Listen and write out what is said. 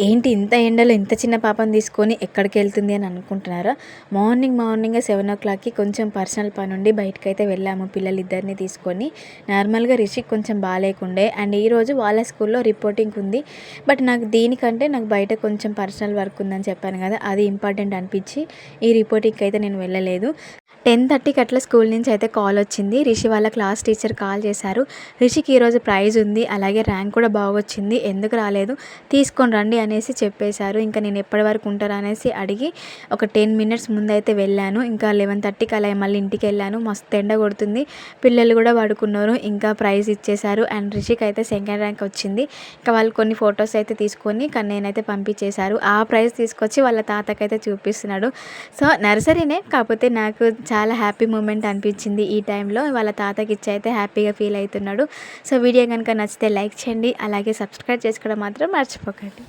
ఏంటి ఇంత ఎండలో ఇంత చిన్న పాపని తీసుకొని ఎక్కడికెళ్తుంది అని అనుకుంటున్నారా? మార్నింగే 7:00కి కొంచెం పర్సనల్ పనుండి బయటకైతే వెళ్ళాము పిల్లలిద్దరిని తీసుకొని. నార్మల్‌గా రిషికి కొంచెం బాలేకుండే అండ్ ఈరోజు వాళ్ళ స్కూల్‌లో రిపోర్టింగ్ ఉంది. బట్ నాకు బయట కొంచెం పర్సనల్ వర్క్ ఉందని చెప్పాను కదా! అది ఇంపార్టెంట్ అనిపించి ఈ రిపోర్టింగ్‌కి అయితే నేను వెళ్ళలేదు. 10:30కి అట్లా స్కూల్ నుంచి అయితే కాల్ వచ్చింది. రిషి వాళ్ళ క్లాస్ టీచర్ కాల్ చేశారు. రిషికి ఈరోజు ప్రైజ్ ఉంది. అలాగే ర్యాంక్ కూడా బాగొచ్చింది. ఎందుకు రాలేదు? తీసుకొని రండి అనేసి చెప్పేశారు. ఇంకా నేను ఎప్పటి వరకు ఉంటారా అనేసి అడిగి ఒక 10 మినిట్స్ ముందైతే వెళ్ళాను. ఇంకా 11:30కి అలా మళ్ళీ ఇంటికెళ్ళాను. మస్తు ఎండ కొడుతుంది. పిల్లలు కూడా పడుకున్నారు. ఇంకా ప్రైజ్ ఇచ్చేశారు అండ్ రిషికి అయితే సెకండ్ ర్యాంక్ వచ్చింది. ఇంకా వాళ్ళు కొన్ని ఫొటోస్ అయితే తీసుకొని నేనైతే పంపించేశారు. ఆ ప్రైజ్ తీసుకొచ్చి వాళ్ళ తాతకైతే చూపిస్తున్నాడు. సో నర్సరీనే, కాకపోతే నాకు చాలా హ్యాపీ మూమెంట్ అనిపించింది ఈ టైంలో. వాళ్ళ తాతకి ఇచ్చి అయితే హ్యాపీగా ఫీల్ అవుతున్నాడు. సో వీడియో కనుక నచ్చితే లైక్ చేయండి. అలాగే సబ్స్క్రైబ్ చేసుకోవడం మాత్రం మర్చిపోకండి.